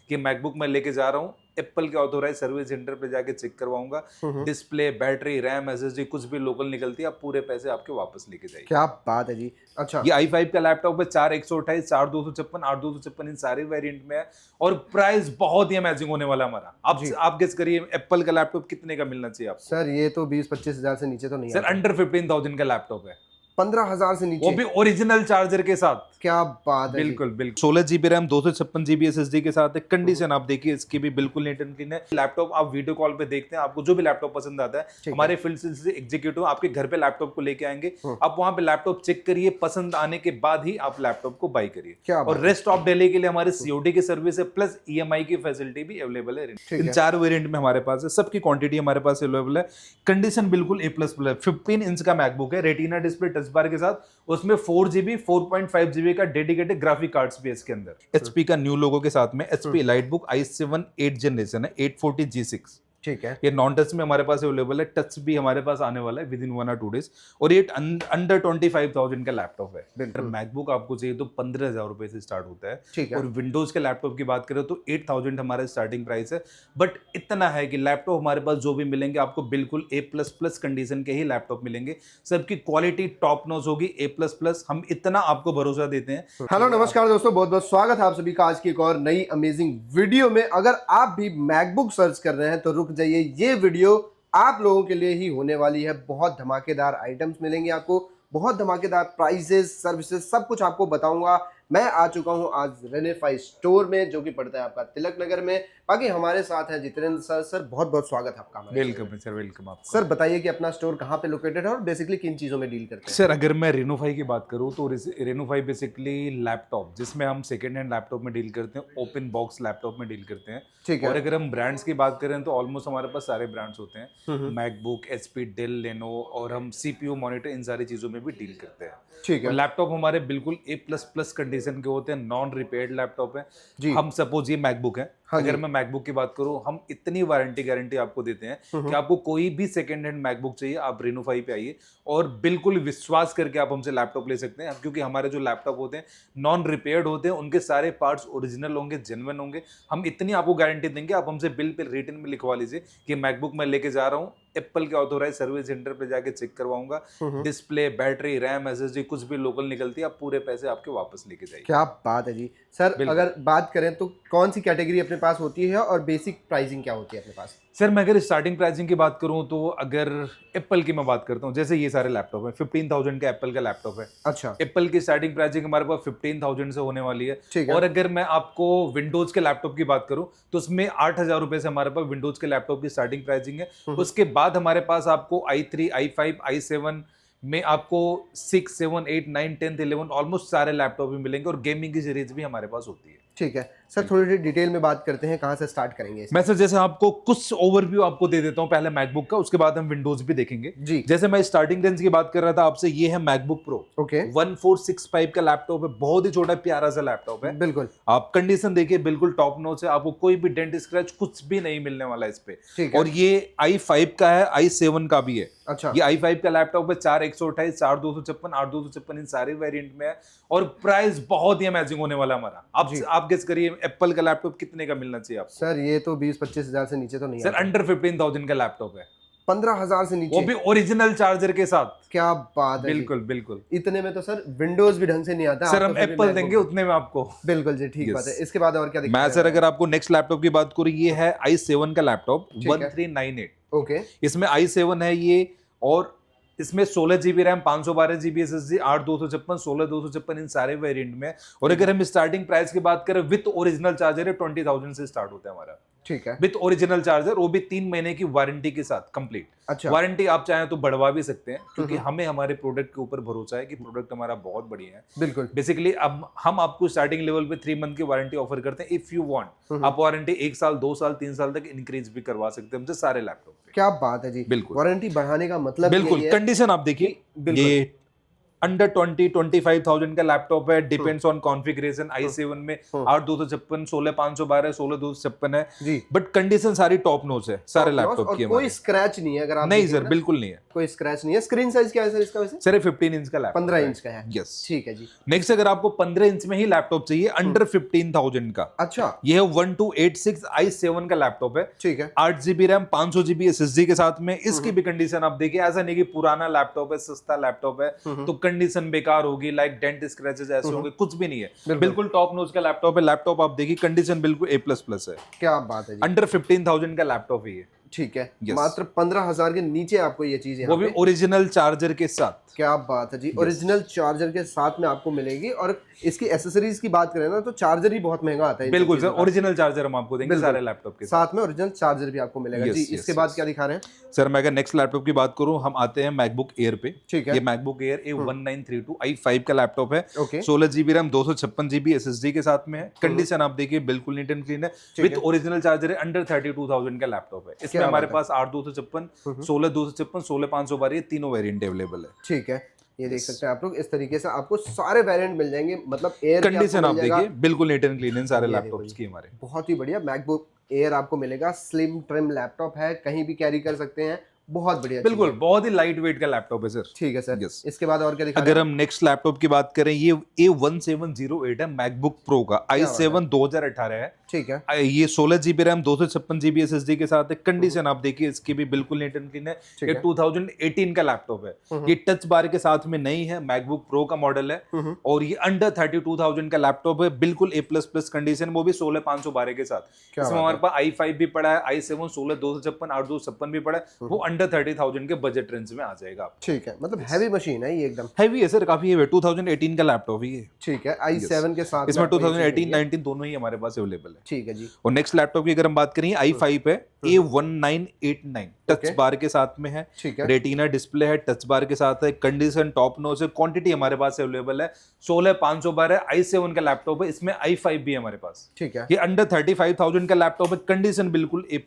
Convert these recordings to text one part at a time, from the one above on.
कि मैकबुक मैं लेके जा रहा हूँ, एप्पल के ऑथोराइज सर्विस सेंटर पे जाके चेक करवाऊंगा, डिस्प्ले, बैटरी, रैम, एसएसडी कुछ भी लोकल निकलती है, आप पूरे पैसे आपके वापस लेके जाइए। क्या बात है जी। अच्छा, ये i5 का लैपटॉप है, 4128, 4256, 8256 इन सारे वेरिएंट में है और प्राइस बहुत ही अमेजिंग होने वाला हमारा। जी आप गेस करिए एप्पल का लैपटॉप कितने का मिलना चाहिए आपको? सर, ये तो 20-25 हजार से नीचे तो नहीं सर आता। अंडर 15,000 का लैपटॉप है, 15,000 से वो नीचे? भी ओरिजिनल चार्जर के साथ। क्या बात है जी। बिल्कुल बिल्कुल 16 GB रैम, 256 GB SSD के साथ है। कंडीशन आप देखिए इसकी भी बिल्कुल नीट एंड क्लीन है। लैपटॉप आप वीडियो कॉल पे देखते हैं, आपको जो भी लैपटॉप पसंद आता है, ठीक हमारे फील्ड से एग्जीक्यूटिव आपके घर पे लैपटॉप को लेके आएंगे, आप वहां पे लैपटॉप चेक करिए, पसंद आने के बाद ही आप लैपटॉप को बाई करिए। क्या और बात रेस्ट ऑफ डेली के लिए हमारे सीओडी की सर्विस है, प्लस ईएमआई की फैसिलिटी भी अवेलेबल है। ठीक इन है। 4 वेरिएंट में हमारे पास है, सबकी क्वांटिटी हमारे पास अवेलेबल है। कंडीशन बिल्कुल A++ है। 15 इंच का मैकबुक है, रेटिना डिस्प्ले टच बार के साथ, उसमें 4GB 4.5GB का डेडिकेटेड ग्राफिक कार्ड्स भी है इसके अंदर। एचपी का न्यू लोगो के साथ में एचपी लाइटबुक i7 8 जनरेशन है, 840G6। ठीक है। ये नॉन टच में हमारे पास अवेलेबल है, टच भी हमारे पास आने वाला है विद इन 1 और 2 डेज। और ये अंडर 25,000 का लैपटॉप है। अगर मैकबुक आपको चाहिए तो 15,000 रुपए से स्टार्ट होता है। ठीक है। और विंडोज के लैपटॉप की बात करें तो 8,000 हमारा स्टार्टिंग प्राइस है। बट इतना है कि लैपटॉप हमारे पास जो भी मिलेंगे आपको बिल्कुल A++ कंडीशन के ही लैपटॉप मिलेंगे, सबकी क्वालिटी टॉप नॉच होगी A++। हम इतना आपको भरोसा देते हैं। हेलो नमस्कार दोस्तों, बहुत बहुत स्वागत है आप सभी का आज की एक और नई अमेजिंग वीडियो में। अगर आप भी मैकबुक सर्च कर रहे हैं तो रुक जाइए, ये वीडियो आप लोगों के लिए ही होने वाली है। बहुत धमाकेदार आइटम्स मिलेंगे आपको, बहुत धमाकेदार प्राइसेस, सर्विसेज, सब कुछ आपको बताऊंगा। मैं आ चुका हूं आज रेनेफाई स्टोर में, जो कि पड़ता है आपका तिलक नगर में। बाकी हमारे साथ है जितेंद्र सर। सर बहुत बहुत स्वागत है आपका। वेलकम सर, वेलकम आपका। सर बताइए कि अपना स्टोर कहाँ पे लोकेटेड है और बेसिकली किन चीज़ों में डील करते हैं। सर अगर मैं रेनोफाई की बात करूं तो रेनोफाई बेसिकली लैपटॉप, जिसमें हम सेकेंड हैंड लैपटॉप में डील करते हैं, ओपन बॉक्स लैपटॉप में डील करते हैं। ठीक है। और अगर हम ब्रांड्स की बात करें तो ऑलमोस्ट हमारे पास सारे ब्रांड्स होते हैं, मैकबुक, एचपी, डेल, लेनो, और हम सीपीयू, मॉनिटर, इन सारी चीज़ों में भी डील करते हैं। ठीक है। लैपटॉप हमारे बिल्कुल A++ कंडीशन के होते हैं, नॉन रिपेयर्ड लैपटॉप है। जी। हम सपोज ये मैकबुक है, हाँ अगर जी। मैं मैकबुक की बात करूं, हम इतनी वारंटी गारंटी आपको देते हैं कि आपको कोई भी सेकेंड हैंड मैकबुक चाहिए आप रेनोफाई पे आइए और बिल्कुल विश्वास करके आप हमसे लैपटॉप ले सकते हैं। क्योंकि हमारे जो लैपटॉप होते हैं नॉन रिपेयर्ड होते हैं, उनके सारे पार्ट्स ओरिजिनल होंगे, जेन्युइन होंगे। हम इतनी आपको गारंटी देंगे, आप हमसे बिल पे रिटन में लिखवा लीजिए कि मैकबुक मैं लेके जा रहा हूँ, एप्पल के ऑथोराइज सर्विस सेंटर पे जाके चेक करवाऊंगा, डिस्प्ले, बैटरी, रैम, एसएसडी कुछ भी लोकल निकलती है, आप पूरे पैसे आपके वापस लेके जाइए। क्या बात है जी। सर अगर बात करें तो कौन सी कैटेगरी अपने पास होती है और बेसिक प्राइसिंग क्या होती है अपने पास? सर मैं अगर स्टार्टिंग प्राइसिंग की बात करूं तो अगर एप्पल की मैं बात करता हूं, जैसे ये सारे लैपटॉप है, 15,000 का एप्पल का लैपटॉप है। अच्छा। एप्पल की स्टार्टिंग प्राइसिंग हमारे पास 15,000 से होने वाली है। ठीक है। और अगर मैं आपको विंडोज के लैपटॉप की बात करूं तो उसमें 8,000 रुपए से हमारे पास विंडोज के लैपटॉप की स्टार्टिंग प्राइसिंग है। उसके बाद हमारे पास आपको i3, i5, i7 में आपको 6, 7, 8, 9, 10, 11 ऑलमोस्ट सारे लैपटॉप भी मिलेंगे और गेमिंग की सीरीज भी हमारे पास होती है। ठीक है सर, थोड़ी डिटेल में बात करते हैं, कहाँ से स्टार्ट करेंगे मैं सर जैसे आपको कुछ ओवरव्यू आपको दे देता हूं पहले मैकबुक का, उसके बाद हम विंडोज भी देखेंगे जी। जैसे मैं स्टार्टिंग रेंज की बात कर रहा था आपसे, ये है मैकबुक प्रो। ओके। 1465 का लैपटॉप है, बहुत ही छोटा प्यारा सा लैपटॉप है। बिल्कुल। आप कंडीशन देखिए बिल्कुल टॉप नॉच है, आपको कोई भी डेंट स्क्रैच कुछ भी नहीं मिलने वाला इस पे। ठीक है। और ये i5 का है, i7 का भी है। अच्छा। ये i5 का लैपटॉप है, 4128, 4256, 8256 इन सारे वेरिएंट में है। और प्राइस बहुत ही अमेजिंग होने वाला हमारा। आप गेस करिए एप्पल का लैपटॉप कितने का मिलना चाहिए आपको? सर ये तो 20-25 हजार से नीचे तो नहीं सर आता। अंडर 15,000 का लैपटॉप है, 15,000 से वो नीचे? भी ओरिजिनल चार्जर के साथ। क्या बात है जी। बिल्कुल बिल्कुल। इतने में तो सर विंडोज भी ढंग से नहीं आता। सर आप हम तो फिर भी एप्पल MacBook देंगे उतने में आपको। बिल्कुल जी, ठीक Yes. बात है। इसके बाद और क्या दिक्कत मैं है? सर अगर आपको नेक्स्ट लैपटॉप की बात करूं, ये है i7 का लैपटॉप, ठीक है। 1398। ओके। इसमें i7 है ये, और इसमें 16 GB रैम, 512 GB SSD, 8/256, 16/256 इन सारे वेरिएंट में। और अगर हम स्टार्टिंग प्राइस की बात करें विद ओरिजिनल चार्जर है, 20,000 से स्टार्ट होता है हमारा। ठीक है। विद ओरिजिनल चार्जर, वो भी 3 महीने की वारंटी के साथ कंप्लीट। अच्छा। वारंटी आप चाहें तो बढ़वा भी सकते हैं, क्योंकि हमें हमारे प्रोडक्ट के ऊपर भरोसा है कि प्रोडक्ट हमारा बहुत बढ़िया है। बिल्कुल। बेसिकली अब हम आपको स्टार्टिंग लेवल पे 3 मंथ की वारंटी ऑफर करते हैं। इफ यू वांट आप वारंटी 1 साल, 2 साल, 3 साल तक इंक्रीज भी करवा सकते हैं हमसे सारे लैपटॉप पे। क्या बात है जी। बिल्कुल। वारंटी बढ़ाने का मतलब बिल्कुल यही है। कंडीशन आप देखिए, बिल्कुल। ये अंडर 20-25,000 का लैपटॉप है, डिपेंड्स ऑन कॉन्फ़िगरेशन। i7 में 8/256, 16/512, 16/256 है जी। बट कंडीशन सारी टॉप नॉच है सारे लैपटॉप की। कोई स्क्रैच नहीं है अगर आप नहीं देखेंगे सर, ना, बिल्कुल नहीं है, कोई स्क्रैच नहीं है। स्क्रीन साइज क्या है सर इसका वैसे? सर ये 15 इंच का लैपटॉप 15 इंच का है। यस। ठीक है जी। नेक्स्ट अगर आपको 15 इंच में ही लैपटॉप चाहिए अंडर 15,000 का, अच्छा, ये है 1286 i7 का लैपटॉप है, ठीक है। 8 GB रैम, 500 GB SSD के साथ में। इसकी भी कंडीशन आप देखिए, ऐसा नहीं कि पुराना लैपटॉप है, सस्ता लैपटॉप है तो कंडीशन बेकार होगी, लाइक डेंट स्क्रैचेस ऐसे होंगे, कुछ भी नहीं है, बिल्कुल टॉप नॉच का लैपटॉप है। लैपटॉप आप देखिए कंडीशन बिल्कुल A++ है। क्या बात है जी। अंडर 15,000 का लैपटॉप है ये। ठीक है, Yes. मात्र 15,000 के नीचे आपको ये चीज वो भी ओरिजिनल चार्जर के साथ। क्या बात है जी। ओरिजिनल चार्जर के साथ में आपको मिलेगी। और इसकी एसेसरीज की बात करें ना तो चार्जर ही बहुत महंगा आता है। बिल्कुल सर, ओरिजिनल चार्जर हम आपको देंगे सारे लैपटॉप के साथ में ओरिजिनल चार्जर भी आपको मिलेगा। Yes, जी, yes, इसके बाद yes. क्या दिखा रहे हैं सर? मैं अगर नेक्स्ट लैपटॉप की बात करूं, हम आते हैं मैकबुक एयर पे। ठीक है। ये मैकबुक एयर A1932 i5 का लैपटॉप है। Okay. 16 GB RAM, 256 GB SSD के साथ में है। कंडीशन आप देखिए बिल्कुल नीट एंड क्लीन है, विद ओरिजिनल चार्जर है। अंडर 32,000 का लैपटॉप है। इसमें हमारे पास 8/256, 16/256, 16/512 ये तीनों वेरिएंट अवेलेबल है। ठीक है, ये देख सकते हैं आप लोग। इस तरीके से आपको सारे वेरिएंट मिल जाएंगे। मतलब एयर कंडीशन आप देखिए बिल्कुल नीट एंड क्लीन है सारे लैपटॉप्स की हमारे। बहुत ही बढ़िया मैकबुक एयर आपको मिलेगा। स्लिम ट्रिम लैपटॉप है, कहीं भी कैरी कर सकते हैं। बहुत बढ़िया, बिल्कुल बहुत ही लाइट वेट का लैपटॉप है सर। ठीक है सर। Yes. इसके बाद और क्या दिखा अगर हम नेक्स्ट लैपटॉप की बात करें, ये A1708 है मैकबुक प्रो का, i7 2018 है। ठीक है। ये 16 GB रैम, 256 GB SSD के साथ है। कंडीशन आप देखिए इसकी भी बिल्कुल नीट एंड क्लीन है। ये 2018 का लैपटॉप है। ये टच बार के साथ में नहीं है, मैकबुक प्रो का मॉडल है और ये अंडर 32,000 का लैपटॉप है। बिल्कुल A++ कंडीशन, वो भी 16/512 के साथ। इसमें हमारे पास i5 भी पड़ा है, i7 16/256, 8/256 भी पड़ा है। वो अंडर 30,000 के बजट रेंज में आ जाएगा। ठीक है, मतलब हैवी मशीन है ये, एकदम हैवी है सर, काफी है। 2018 का लैपटॉप है ये। ठीक है, i7 के साथ इसमें 2018-19 दोनों ही हमारे पास अवेलेबल है। ठीक है जी। और नेक्स्ट लैपटॉप की अगर हम बात करें, i5 है A1989, टच बार के साथ में है। ठीक है। रेटिना डिस्प्ले है, टच बार के साथ है। कंडीशन टॉप नॉच है। क्वांटिटी हमारे पास अवेलेबल है। 16/512 i7 का लैपटॉप है, इसमें i5 भी है हमारे पास। ठीक है। ये अंडर 35,000 का लैपटॉप है। कंडीशन बिल्कुल A++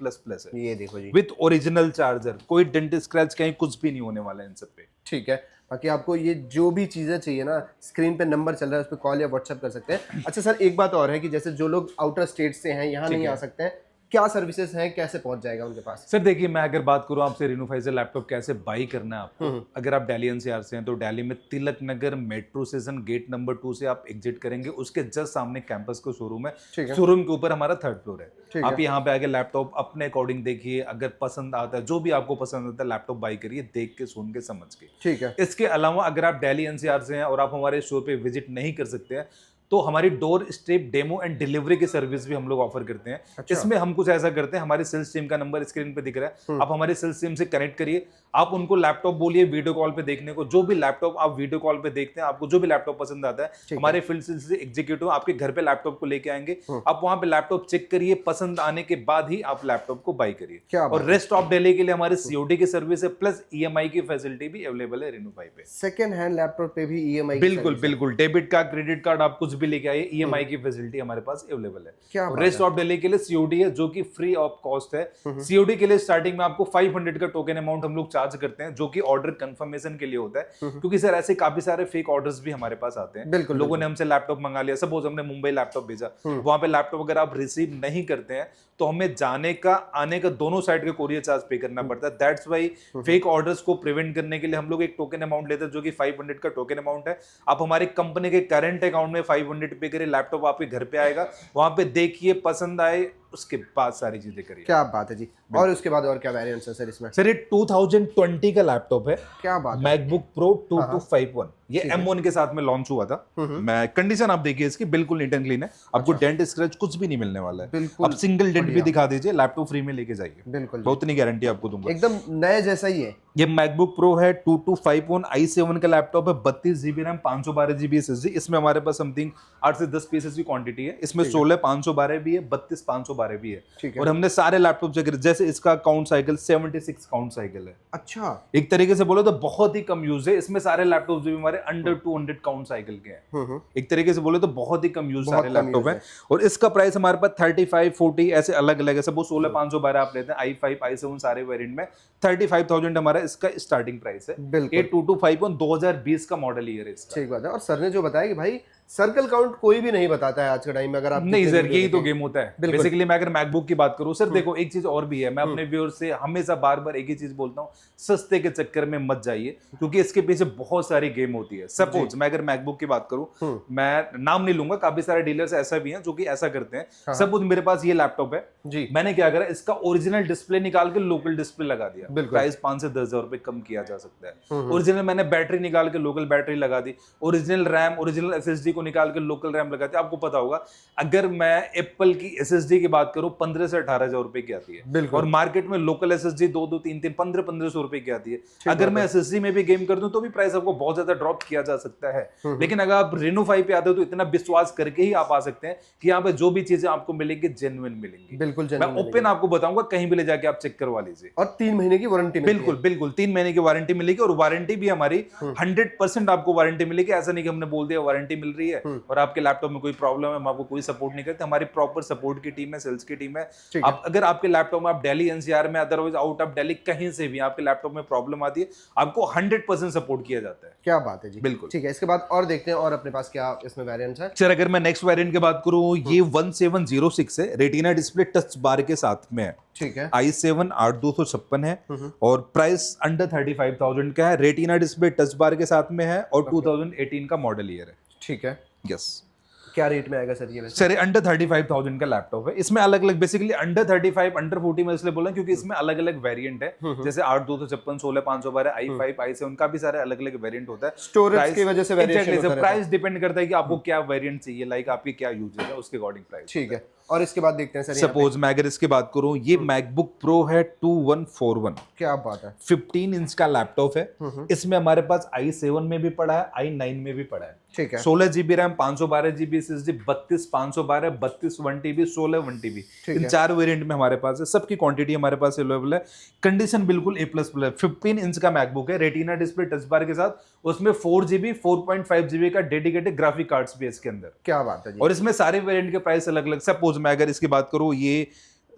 है। ये देखो जी, विद ओरिजिनल चार्जर, कोई डेंट स्क्रैच कहीं कुछ भी नहीं होने वाला है इन सब पे। ठीक है। बाकी आपको ये जो भी चीज़ें चाहिए ना, स्क्रीन पे नंबर चल रहा है, उस पर कॉल या व्हाट्सएप कर सकते हैं। अच्छा सर, एक बात और है कि जैसे जो लोग आउटर स्टेट से हैं, यहाँ नहीं आ सकते हैं, क्या सर्विसेज हैं, कैसे पहुंच जाएगा उनके पास? सर देखिए, मैं अगर बात करूं आपसे रिनोफाई से लैपटॉप कैसे बाई करना है आपको, अगर आप दिल्ली एनसीआर से हैं तो दिल्ली में Tilak Nagar metro station gate number 2 से आप एग्जिट करेंगे, उसके जस्ट सामने कैंपस का शोरूम है। शोरूम के ऊपर हमारा 3rd फ्लोर है। आप यहाँ पे आके लैपटॉप अपने अकॉर्डिंग देखिए, अगर पसंद आता है, जो भी आपको पसंद आता है लैपटॉप बाई करिए, देख के, सुन के, समझ के। ठीक है। इसके अलावा अगर आप दिल्ली एनसीआर से हैं और आप हमारे शो पे विजिट नहीं कर सकते हैं तो हमारी door step demo and delivery की सर्विस भी हम लोग ऑफर करते हैं। अच्छा। इसमें हम कुछ ऐसा करते हैं, हमारी सेल्स टीम का नंबर स्क्रीन पे दिख रहा है, आप हमारी सेल्स टीम से कनेक्ट करिए, आप उनको लैपटॉप बोलिए वीडियो कॉल पे देखने को। जो भी लैपटॉप आप वीडियो कॉल पे देखते हैं, आपको जो भी लैपटॉप पसंद आता है, हमारे फील्ड सेल्स से एग्जीक्यूटिव आपके घर पे लैपटॉप को लेके आएंगे। आप वहां पे लैपटॉप चेक करिए, पसंद आने के बाद ही आप लैपटॉप को बाई करिए। और रेस्ट ऑफ दिल्ली के लिए हमारे सीओडी की सर्विस है, प्लस ईएमआई की फैसिलिटी भी अवेलेबल है रिनोफाई पे। सेकंड हैंड लैपटॉप पे भी ईएमआई? बिल्कुल बिल्कुल, डेबिट कार्ड, क्रेडिट कार्ड, आप कुछ भी लेके आइए, ईएमआई की फैसिलिटी हमारे पास अवेलेबल है। रेस्ट ऑफ दिल्ली के लिए सीओडी है, जो कि फ्री ऑफ कॉस्ट है। सीओडी के लिए स्टार्टिंग में आपको 500 का टोकन अमाउंट हम लोग चार्ज करते हैं, जो कि ऑर्डर कंफर्मेशन के लिए होता है, क्योंकि सर ऐसे काफी सारे फेक ऑर्डर्स भी हमारे पास आते हैं। लोगों ने हमसे लैपटॉप मंगा लिया, सपोज हमने मुंबई लैपटॉप भेजा, वहां पे लैपटॉप अगर आप रिसीव नहीं करते हैं तो हमें जाने का आने का दोनों साइड का कोरियर चार्ज पे करना पड़ता है। दैट्स वाई फेक ऑर्डर्स को प्रिवेंट करने के लिए हम लोग एक टोकन अमाउंट लेते हैं, जो कि 500 का टोकन अमाउंट है। आप हमारे कंपनी के करंट अकाउंट में 500 पे करिए, लैपटॉप आपके घर पे आएगा, वहां पे देखिए, पसंद आए, उसके बाद सारी चीजें करिए। क्या बात है जी। और उसके बाद और क्या वेरिएंट्स है सर इसमें? सर ये 2020 का लैपटॉप है। क्या बात है। मैकबुक प्रो 2251, ये M1 के साथ में लॉन्च हुआ था। मैं कंडीशन आप देखिए इसकी, बिल्कुल नीट एंड क्लीन है। आपको डेंट स्क्रैच कुछ भी नहीं मिलने वाला है। अब सिंगल डेंट भी दिखा दीजिए, लैपटॉप फ्री में लेके जाइए। बिल्कुल, बहुत नहीं गारंटी आपको दूंगा, एकदम नए जैसा ही है। ये मैकबुक प्रो है 2251 i7 का लैपटॉप है, 32 GB रैम, 512 GB SSD। इसमें हमारे पास समथिंग 8 से 10 पीसेस की क्वांटिटी है। इसमें 16/512 भी है, 32/512 512 भी है। ठीक है। और हमने सारे लैपटॉप चेक करे, जैसे इसका काउंट साइकिल 76 काउंट साइकिल है। अच्छा। एक तरीके से बोलो तो बहुत ही कम यूज है इसमें, सारे लैपटॉप जो हमारे अंडर 200 काउंट साइकिल के हैं। एक तरीके से बोले तो बहुत ही कम यूज सारे लैपटॉप है। और इसका प्राइस हमारे पास 35, 40 ऐसे अलग अलग है। सपोज 16512 आप लेते हैं, i5, i7 सारे वेरिएंट में 35,000 हमारा इसका स्टार्टिंग प्राइस है। 8225 2020 का मॉडल ईयर है इसका। ठीक बात है। और सर ने जो बताया कि भाई सर्कल काउंट कोई भी नहीं बताता है आज के टाइम में, अगर आप नहीं सर, यही तो गेम होता है बेसिकली। मैं अगर मैकबुक की बात करूं सर, देखो एक चीज और भी है, मैं अपने व्यूअर्स से हमेशा बार बार एक ही चीज बोलता हूं, सस्ते के चक्कर में मत जाइए, क्योंकि इसके पीछे बहुत सारी गेम होती है। सपोज मैं अगर मैकबुक की बात करूं, मैं नाम नहीं लूंगा, काफी सारे डीलर्स ऐसा भी हैं जो कि ऐसा करते हैं। सपोज मेरे पास ये लैपटॉप है जी, मैंने क्या करा, इसका ओरिजिनल डिस्प्ले निकाल के लोकल डिस्प्ले लगा दिया, प्राइस 5 से 10,000 रुपए कम किया जा सकता है। ओरिजिनल मैंने बैटरी निकाल के लोकल बैटरी लगा दी, ओरिजिनल रैम, ओरिजिनल एसएसडी को निकाल के लोकल रैम लगाते हैं। आपको पता होगा अगर मैं एप्पल की एसएसडी की बात करूं 15 से 18,000 रुपए की आती है, और मार्केट में लोकल एसएसडी 2-2, 3-3, 1500 रुपए की आती है। अगर मैं एसएसडी में भी गेम कर दूं तो भी प्राइस आपको बहुत ज्यादा ड्रॉप किया जा सकता है। लेकिन अगर आप Reno 5 पे आते हो तो इतना विश्वास करके ही आप आ सकते हैं कि यहाँ पे जो भी चीजें आपको मिलेंगी जेन्युइन मिलेंगी। बिल्कुल मैं ओपन आपको बताऊंगा, कहीं भी ले जाके आप चेक करवा लीजिए। और 3 महीने की वारंटी, बिल्कुल बिल्कुल 3 महीने की वारंटी मिलेगी। और वारंटी भी हमारी 100% आपको वारंटी मिलेगी। ऐसा नहीं कि हमने बोल दिया वारंटी मिल रही है और आपके लैपटॉप में कोई प्रॉब्लम है, हम आपको कोई सपोर्ट नहीं करते। हमारी प्रॉपर सपोर्ट की टीम है, सेल्स की टीम है। आप अगर आपके लैपटॉप में, आप दिल्ली एनसीआर में, अदरवाइज आउट ऑफ दिल्ली कहीं से भी आपके लैपटॉप में प्रॉब्लम आती है, आपको 100% सपोर्ट किया जाता है। क्या बात है जी, बिल्कुल। ठीक है, इसके बाद और देखते हैं और अपने पास क्या इसमें वेरिएंट्स है। सर अगर मैं नेक्स्ट वेरिएंट की बात करूं, ये 1706 है, रेटिना डिस्प्ले टच बार के साथ में है। ठीक है। i7 8256 है और प्राइस अंडर 35,000 का है। रेटिना डिस्प्ले टच बार के साथ में है और 2018 का मॉडल ईयर है। ठीक है। यस। क्या रेट में आएगा सर ये? सर अंडर 35,000 का लैपटॉप है। इसमें अलग अलग, बेसिकली अंडर 35, अंडर 40 में इसलिए बोला क्योंकि इसमें अलग अलग वेरिएंट है, जैसे 8256, 16512, i5, i7 का भी सारे अलग अलग वेरिएंट होता है। स्टोरेज की वजह से वेरिएशन होता है। प्राइस डिपेंड करता है कि आपको क्या वेरिएंट चाहिए, लाइक आपकी क्या यूजेज है, उसके अकॉर्डिंग प्राइस। ठीक है। और इसके बाद देखते हैं सर, सपोज मैं अगर इसकी बात करूं, ये मैकबुक प्रो है 2141। क्या बात है। 15 इंच का लैपटॉप है। इसमें हमारे पास i7 में भी पड़ा है, i9 में भी पड़ा है। ठीक है। 16 GB RAM, 512 GB SSD, 32 512, 32 1TB, 16 1TB, इन 4 वेरिएंट में हमारे पास है। सबकी क्वांटिटी हमारे पास अवेलेबल है। कंडीशन बिल्कुल A++ 15 इंच का मैकबुक है, रेटिना डिस्प्ले टच बार के साथ, उसमें 4GB 4.5 GB का डेडिकेटेड ग्राफिक कार्ड्स भी है इसके अंदर। क्या बात है जी। और इसमें सारे वेरिएंट के प्राइस अलग अलग। सपोज मैं अगर इसकी बात करूं, ये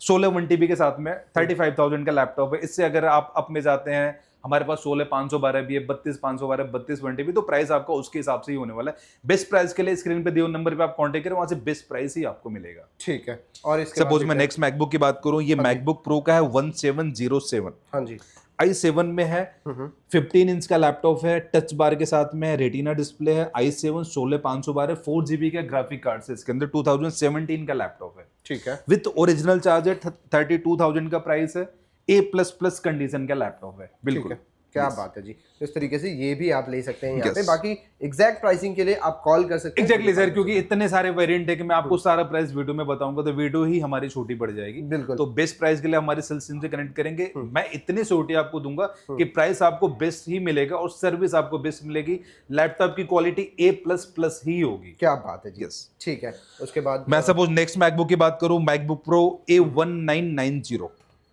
16 1TB के साथ में 35,000 का लैपटॉप है। इससे अगर आप अप में जाते हैं, हमारे पास 16 512 भी है, 32 512, 32 1TB, तो प्राइस आपका उसके हिसाब से ही होने वाला है। बेस्ट प्राइस के लिए स्क्रीन पे दिए नंबर पे आप कांटेक्ट करें, वहां से बेस्ट प्राइस ही आपको मिलेगा। ठीक है। और इसके सपोज मैं नेक्स्ट मैकबुक की बात करूं, ये मैकबुक प्रो का है 1707। हाँ जी। i7 में है, 15 इंच का लैपटॉप है, टच बार के साथ में, रेटिना डिस्प्ले है, i7 16 512, 4GB का ग्राफिक कार्ड है इसके अंदर, 2017 का लैपटॉप है। ठीक है। विद ओरिजिनल चार्जर, 32,000 का प्राइस है, A++ कंडीशन का लैपटॉप है। बिल्कुल। क्या बात है जी। तो इस तरीके से ये भी आप ले सकते हैं यहाँ पे। बाकी एग्जैक्ट प्राइसिंग के लिए आप कॉल कर सकते हैं। एग्जैक्टली सर, क्योंकि इतने सारे वेरिएंट है कि मैं आपको सारा प्राइस वीडियो में बताऊंगा तो वीडियो ही हमारी छोटी पड़ जाएगी। बिल्कुल। तो बेस्ट प्राइस के लिए हमारे सेल्स टीम से कनेक्ट करेंगे। मैं इतनी छोटी आपको दूंगा कि प्राइस आपको बेस्ट ही मिलेगा और सर्विस आपको बेस्ट मिलेगी। लैपटॉप की क्वालिटी A++ ही होगी। क्या बात है जी। ठीक है। उसके बाद मैं सपोज नेक्स्ट मैकबुक की बात करूं, मैकबुक प्रो A1990।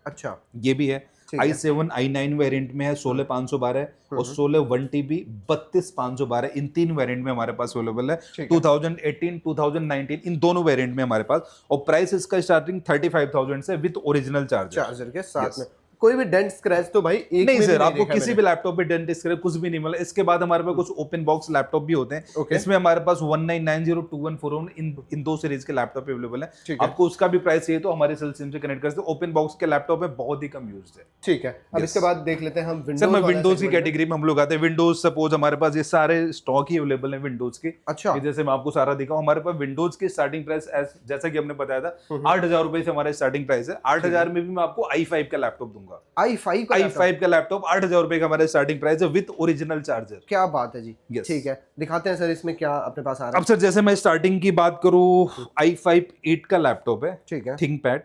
अच्छा। ये भी है, i7 i9 वेरिएंट में है, 16 512 और 16 1TB, 32 512, इन 3 वेरिएंट में हमारे पास अवेलेबल है। 2018 2019 इन दोनों वेरिएंट में हमारे पास। और प्राइस इसका स्टार्टिंग 35,000 से विद ओरिजिनल चार्जर के साथ में। कोई भी डेंट स्क्रैच तो भाई एक नहीं सर, आपको किसी भी लैपटॉप पे डेंट स्क्रैच कुछ भी नहीं मिला। इसके बाद हमारे पास कुछ ओपन बॉक्स लैपटॉप भी होते हैं। इसमें हमारे पास 1990 2141 इन 2 सीरीज के लैपटॉप अवेलेबल है। आपको उसका भी प्राइस चाहिए तो हमारे सेल्स टीम से कनेक्ट कर सकते हैं। ओपन बॉक्स के लैपटॉप है, बहुत ही कम यूज्ड है। ठीक है। अब इसके बाद देख लेते हैं हम विंडोज। सर मैं विंडोज की कैटेगरी में हम लोग आते हैं। विंडोज सपोज हमारे पास ये सारे स्टॉक ही अवेलेबल है विंडोज के। अच्छा। जैसे मैं आपको सारा दिखाऊं, हमारे पास विंडोज की स्टार्टिंग प्राइस जैसा कि हमने बताया था 8,000 रुपए से हमारा स्टार्टिंग प्राइस है। 8,000 में भी मैं आपको i5 का लैपटॉप दूंगा। i5 का लैपटॉप 8,000 रुपए का हमारा स्टार्टिंग प्राइस है विद ओरिजिनल चार्जर। क्या बात है जी। ठीक है, दिखाते हैं सर इसमें क्या अपने पास आ रहा है। अब सर जैसे मैं स्टार्टिंग की बात करूं, i5 8 का लैपटॉप है, ठीक है, थिंकपैड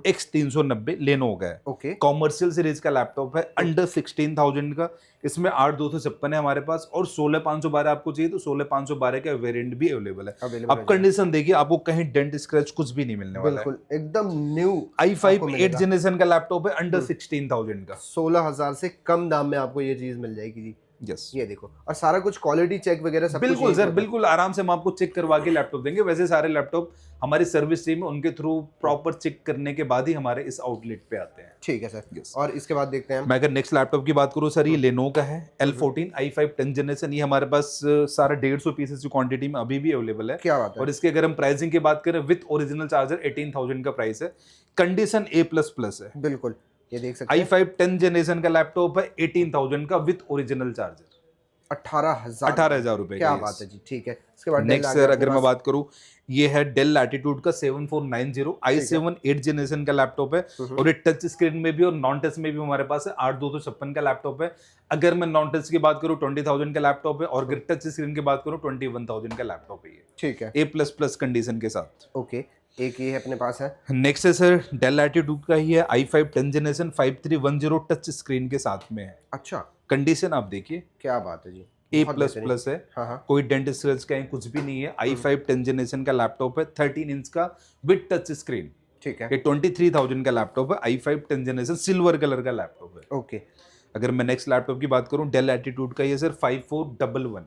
X390 लेनो का है। ओके कॉमर्शियल सीरीज का लैपटॉप है, अंडर 16,000 का। इसमें 8,256 है हमारे पास, और 16,512 आपको चाहिए तो 16,512 का वेरिएंट भी अवेलेबल है। अवेलेबल अब कंडीशन देखिए, आपको कहीं डेंट स्क्रैच कुछ भी नहीं मिलने वाला है। बिल्कुल एकदम न्यू i5 8 जनरेशन का लैपटॉप है, अंडर 16,000 का। 16,000 से कम दाम में आपको ये चीज मिल जाएगी जी। यस, ये देखो, और सारा कुछ क्वालिटी चेक वगैरह सब कुछ बिल्कुल यहीं सर, पे बिल्कुल आराम से हम आपको चेक करवा के लैपटॉप देंगे। वैसे सारे लैपटॉप हमारी सर्विस टीम है, उनके थ्रू प्रॉपर चेक करने के बाद ही हमारे इस आउटलेट पे आते हैं। ठीक है सर। Yes. और इसके बाद देखते हैं हम। मैं अगर नेक्स्ट लैपटॉप की बात करूं सर, ये लेनो का है, L14 i5 10 जनरेशन। ये हमारे पास सारा 150 पीसेस की क्वांटिटी में अभी भी अवेलेबल है। क्या बात है। और इसके अगर हम प्राइसिंग की बात करें, विद ओरिजिनल चार्जर 18,000 का प्राइस है। कंडीशन A++ है। बिल्कुल, ये देख सकते हैं i5 10 जनरेशन का लैपटॉप है, 18,000 का विद ओरिजिनल चार्जर। 18,000 रुपए। क्या बात है जी। ठीक है, इसके बाद नेक्स्ट सर अगर मैं बात करूं, ये है डेल लैटिट्यूड का 7490 i7 8 जनरेशन का लैपटॉप है। और ये टच स्क्रीन में भी और नॉन टच में भी हमारे पास है। 8,256 का लैपटॉप है। अगर मैं नॉन टच की बात करूं 20,000 का लैपटॉप है, और अगर टच स्क्रीन की बात करूं 21,000 का लैपटॉप है ये। ठीक है, A++ कंडीशन के साथ। ओके, एक ये अपने पास है। नेक्स्ट है सर, डेल लैटिट्यूड का ही है, i5 10 जनरेशन 5310 टच स्क्रीन के साथ में है। अच्छा, कंडीशन आप देखिए, क्या बात है जी। A++ है। हाँ। कोई डेंट स्क्रैच कहीं कुछ भी नहीं है। i5 10 जनरेशन का लैपटॉप है, 13 इंच का विद टच स्क्रीन। ठीक है, ये 23,000 का लैपटॉप है, i5 10 जनरेशन सिल्वर कलर का लैपटॉप है। ओके। अगर मैं नेक्स्ट लैपटॉप की बात करूं, डेल एटीट्यूड का ये सर 5411।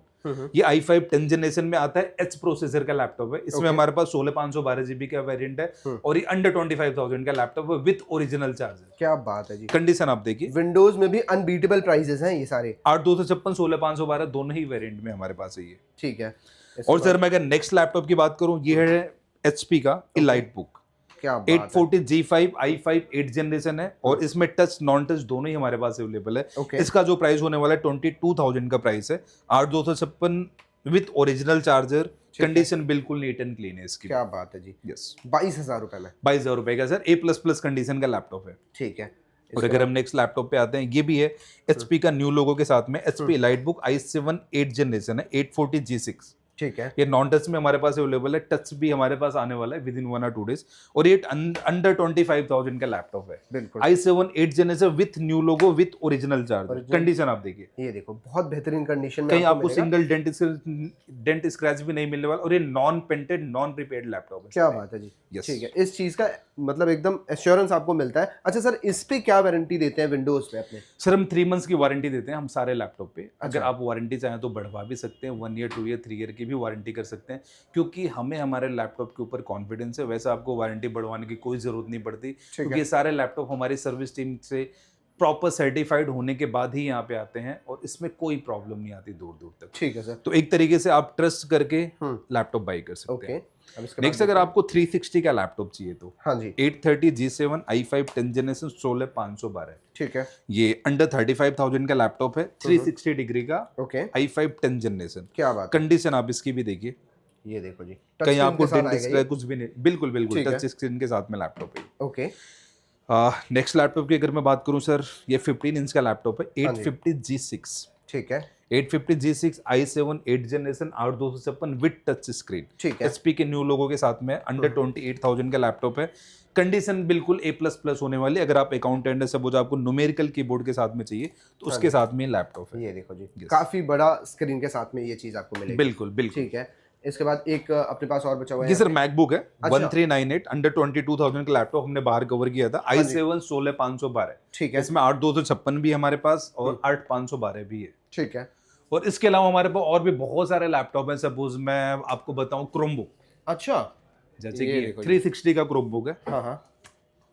ये i5 10 जनरेशन में आता है, H प्रोसेसर का लैपटॉप है। इसमें हमारे पास 16,512 GB का वेरिएंट है, और ये अंडर 25,000 का लैपटॉप है विद ओरिजिनल चार्जर। क्या बात है जी। कंडीशन आप देखिए, विंडोज में भी अनबीटेबल प्राइसेस हैं ये सारे। 8,256 16,512 दोनों ही वेरिएंट में हमारे पास है ये। ठीक है, और सर मैं अगर नेक्स्ट लैपटॉप की बात करूं, ये है HP का इलाइट बुक। क्या बात है। 840 G5 i5 8 जनरेशन है, और इसमें टच नॉन टच दोनों ही हमारे पास अवेलेबल है। Okay. इसका जो प्राइस होने वाला है 22,000 का प्राइस है। 8,256 विथ ओरिजिनल चार्जर। कंडीशन बिल्कुल नीट एंड क्लीन है इसकी। क्या बात है जी। यस, 22,000 रुपए में। 22,000 रुपए का सर A++ कंडीशन का लैपटॉप है। ठीक है, और अगर हम नेक्स्ट लैपटॉप पे आते हैं, ये भी है HP का न्यू लोगो के साथ में, HP elite book i7 8 generation है, 840 G6। ठीक है, ये नॉन टच में हमारे पास अवेलेबल है, टच भी हमारे पास आने वाला है विद इन 1 और 2 डेज। और ये अंडर 25,000 का लैपटॉप है। बिल्कुल। i7 8 generation with new logo with original charger. Condition आप देखिए, ये देखो, बहुत बेहतरीन कंडीशन में कहीं आपको मिलेगा। सिंगल डेंट स्क्रैच भी नहीं मिलने वाला, और ये non painted non prepaid laptop है। क्या बात है जी। Yes. ठीक है, इस चीज का मतलब एकदम एश्योरेंस आपको मिलता है। अच्छा सर, इस पे क्या वारंटी देते हैं विंडोज पे अपने? सर हम 3 मंथ्स की वारंटी देते हैं हम सारे लैपटॉप पे। अगर आप वारंटी चाहें तो बढ़वा भी सकते हैं, 1 ईयर 2 ईयर 3 ईयर की भी वारंटी कर सकते हैं, क्योंकि हमें हमारे लैपटॉप के ऊपर कॉन्फिडेंस है। वैसे आपको वारंटी बढ़वाने की कोई जरूरत नहीं पड़ती, क्योंकि ये सारे लैपटॉप हमारी सर्विस टीम से प्रॉपर सर्टिफाइड होने के बाद ही यहाँ पे आते हैं, और इसमें कोई प्रॉब्लम नहीं आती दूर दूर तक। ठीक है सर। तो एक तरीके से आप ट्रस्ट करके लैपटॉप बाई कर सकते हैं। नेक्स्ट अगर आपको 360 का लैपटॉप चाहिए तो, हाँ जी, 830 G7 i5 10 जनरेशन 16,512। ठीक है, ये अंडर 35,000 का लैपटॉप है, 360 डिग्री का ओके। i5 10 generation. क्या बात है। कंडीशन आप इसकी भी देखिए, ये देखो जी, कहीं आपको डेंट स्क्रैच कुछ भी नहीं, बिल्कुल बिल्कुल ठीक है। टच स्क्रीन के साथ में लैपटॉप है। ओके, नेक्स्ट लैपटॉप की अगर मैं बात करूं सर, ये 15 इंच का लैपटॉप है, 850 G6। ठीक है, 850 G6 i7 8 generation 8,256 with touch screen. ठीक है, HP के न्यू लोगो के साथ में, अंडर 28,000 का लैपटॉप है। कंडीशन बिल्कुल A++ होने वाली। अगर आप अकाउंटेंट है, सपोज आपको न्यूमेरिकल कीबोर्ड के साथ में चाहिए तो उसके साथ में लैपटॉप है। ये देखो जी, काफी बड़ा स्क्रीन के साथ में ये चीज आपको मिलेगी। बिल्कुल बिल्कुल। ठीक है, इसके बाद एक अपने पास और बचा हुआ है। ये सर मैकबुक है, अच्छा। 1398 अंडर 22,000 का लैपटॉप हमने बाहर कवर किया था, i7 16,512। ठीक है, इसमें 8,256 भी है हमारे पास, और 8,512 भी है। ठीक है, और इसके अलावा हमारे पास और भी बहुत सारे लैपटॉप हैं। सपोज मैं आपको बताऊं, क्रोमबुक, अच्छा, जैसे ये कि देखो जी। 360 का क्रोमबुक है। हाँ,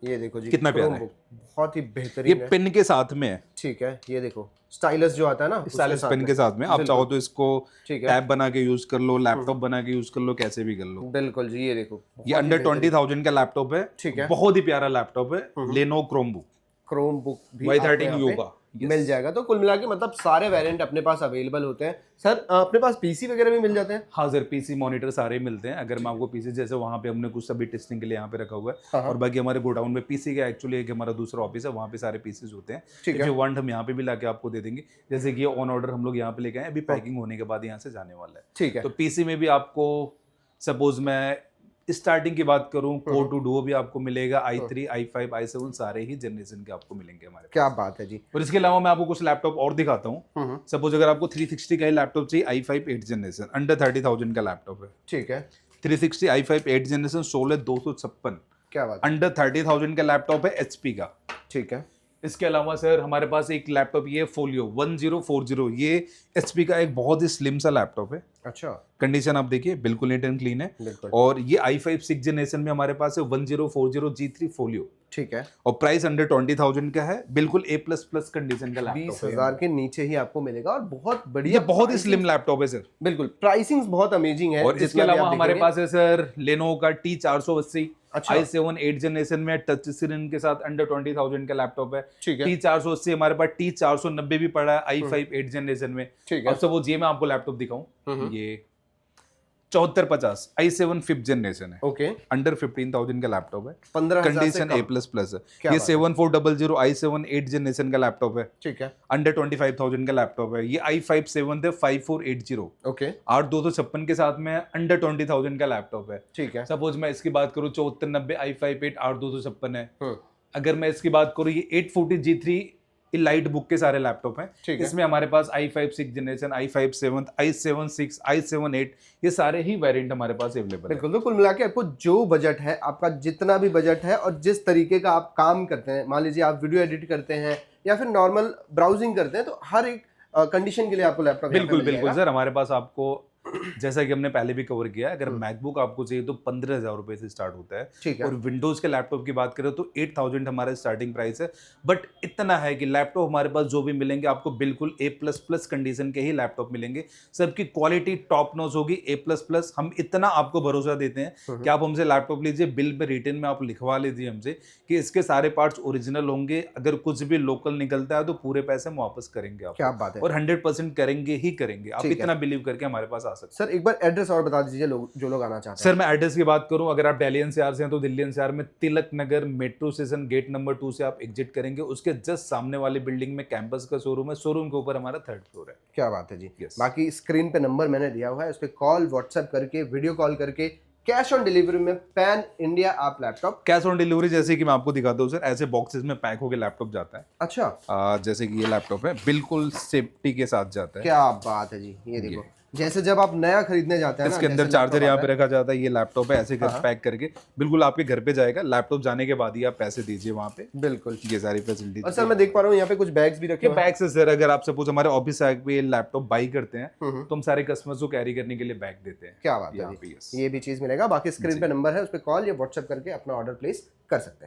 ये देखो जी, कितना प्यारा है। Chromebook, बहुत ही ये बेहतरीन है। पेन के साथ में है, ठीक है, ये देखो स्टाइलस जो आता है ना, उसके स्टाइलस साथ पेन में। के साथ में। आप बिल्कुल। चाहो तो इसको ठीक है, टैब बना के यूज कर लो, लैपटॉप बना के यूज कर लो, कैसे भी कर लो। बिल्कुल जी, ये देखो, ये अंडर 20,000 का लैपटॉप है। ठीक है, बहुत ही प्यारा लैपटॉप है, लेनो क्रोमबुक Chromebook भी Y13 आपको यहाँ पे योगा। मिल जाएगा। तो कुल मिला के मतलब सारे वेरिएंट अपने पास अवेलेबल होते हैं। सर अपने पास पीसी वगैरह भी मिल जाते हैं? हाँ सर, पीसी मॉनिटर सारे मिलते हैं। अगर मैं आपको पीसी, जैसे वहाँ पे हमने कुछ सभी टेस्टिंग के लिए यहाँ पे रखा हुआ है, हाँ। और बाकी हमारे गोडाउन में पीसी का एक्चुअली एक हमारा दूसरा ऑफिस है, वहाँ पे सारे पीसीज होते हैं। ठीक इफ है, यू वांट हम यहाँ पे भी लाके आपको दे देंगे। जैसे कि ऑन ऑर्डर हम लोग यहाँ पे लेके आए, अभी पैकिंग होने के बाद यहाँ से जाने वाला है। ठीक है, तो पीसी में भी आपको, सपोज मैं स्टार्टिंग की बात करूं, कोर टू डुओ भी आपको मिलेगा, i3, i5, i7 सारे ही जनरेशन के आपको मिलेंगे हमारे क्या पास। बात है जी। और इसके अलावा मैं आपको कुछ लैपटॉप और दिखाता हूँ। सपोज अगर आपको 360 का ही लैपटॉप चाहिए, i5 8 जनरेशन, अंडर 30,000 का लैपटॉप है। ठीक है, 360 i5 8 जनरेशन 16,256, क्या बात है। अंडर 30,000 का लैपटॉप है HP का। ठीक है, इसके अलावा सर हमारे पास एक लैपटॉप ये फोलियो 1040, ये HP का एक बहुत ही स्लिम सा लैपटॉप है। अच्छा, कंडीशन आप देखिए बिल्कुल नीट एंड क्लीन है। बिल्कुल। और ये i5 6 जनरेशन में हमारे पास है 1040 G3 फोलियो, ठीक है, और प्राइस अंडर 20,000 का है, बिल्कुल A++ कंडीशन का लैपटॉप 20,000 के नीचे ही आपको मिलेगा और बहुत ये बढ़िया, बहुत ही स्लिम लैपटॉप है सर। बिल्कुल प्राइसिंग बहुत अमेजिंग है। और इसके जितना भी अलावा आप हमारे देखेंगे। पास है सर लेनोवो का T480, अच्छा। i7 8 जनरेशन में टच स्क्रीन के साथ अंडर 20,000 का लैपटॉप है। ठीक है, T480 हमारे पास T490 भी पड़ा है i5 8 जनरेशन में। ठीक है। अब सपोज ये मैं आपको लैपटॉप दिखाऊं, ये 7450 i7 5th जनरेशन है, ओके, अंडर 15,000 का लैपटॉप है, 15,000 से कंडीशन कम। A++ है। क्या ये बात है। 7400 i7 8 जनरेशन का लैपटॉप है, ठीक है, अंडर 25,000 का लैपटॉप है। ये i5 7 है 5480, ओके, 8256 के साथ में अंडर 20,000 का लैपटॉप है। ठीक है। सपोज मैं इसकी बात करूं 7490 i5 8 8256 है। हम्म, अगर मैं इसकी बात करूं ये 840 G3 लाइट बुक के सारे लैपटॉप हैं। ठीक है। इसमें हमारे पास i5 6 generation, i5 7, i7 6, i7 8, ये सारे ही वेरिएंट हमारे पास अवेलेबल है। बिल्कुल, तो कुल मिला के आपको जो बजट है, आपका जितना भी बजट है और जिस तरीके का आप काम करते हैं, मान लीजिए आप वीडियो एडिट करते हैं या फिर नॉर्मल ब्राउजिंग करते हैं, तो हर एक कंडीशन के लिए आपको लैपटॉप बिल्कुल बिल्कुल सर, हमारे पास आपको जैसा कि हमने पहले भी कवर किया है, अगर मैकबुक आपको चाहिए तो 15,000 रुपए से स्टार्ट होता है। ठीक है। और विंडोज के लैपटॉप की बात करें तो 8,000 हमारा स्टार्टिंग प्राइस है। बट इतना है कि लैपटॉप हमारे पास जो भी मिलेंगे आपको बिल्कुल A++ कंडीशन के ही लैपटॉप मिलेंगे। सबकी क्वालिटी टॉप नॉच होगी, A++। हम इतना आपको भरोसा देते हैं कि आप हमसे लैपटॉप लीजिए, बिल में रिटर्न में आप लिखवा लीजिए हमसे कि इसके सारे पार्ट्स ओरिजिनल होंगे, अगर कुछ भी लोकल निकलता है तो पूरे पैसे हम वापस करेंगे आप। क्या बात है। और 100% करेंगे ही करेंगे। आप इतना बिलीव करके हमारे पास आ सकते हैं। सर एक बार एड्रेस और बता दीजिए जो लोग आना चाहते हैं। सर मैं एड्रेस की बात करूं, अगर आप दिल्ली एनसीआर से हैं तो दिल्ली एनसीआर में Tilak Nagar metro station gate number 2 से आप एग्जिट करेंगे, उसके जस्ट सामने वाली बिल्डिंग में कैंपस का शोरूम है, शोरूम के ऊपर हमारा 3rd फ्लोर है। क्या बात है जी। Yes. बाकी स्क्रीन पे नंबर मैंने दिया हुआ है, उस पर कॉल व्हाट्सएप करके, वीडियो कॉल करके, कैश ऑन डिलीवरी में पैन इंडिया आप लैपटॉप। कैश ऑन डिलीवरी जैसे कि मैं आपको दिखाता हूँ सर, ऐसे बॉक्सेस में पैक होकर लैपटॉप जाता है। अच्छा, जैसे कि ये लैपटॉप है, बिल्कुल सेफ्टी के साथ जाता है। क्या बात है जी। ये देखो, जैसे जब आप नया खरीदने जाते हैं ना, इसके अंदर जैसे चार्जर laptop यहाँ आता पे रखा जाता है, ये लैपटॉप है, ऐसे कर पैक करके बिल्कुल आपके घर पे जाएगा। लैपटॉप जाने के बाद ही आप पैसे दीजिए वहाँ पे। बिल्कुल। ये सारी फैसिलिटी। और सर मैं देख पा रहा हूँ यहाँ पे कुछ बैग्स भी रखे ये बैग से सर, अगर आप सपोज हमारे ऑफिस पे लैपटॉप बाई करते हैं तो हम सारे कस्टमर्स को कैरी करने के लिए बैग देते हैं। क्या बात है जी। ये भी चीज मिलेगा। बाकी स्क्रीन पे नंबर है, उस पर कॉल या व्हाट्सएप करके अपना ऑर्डर प्लेस कर सकते हैं।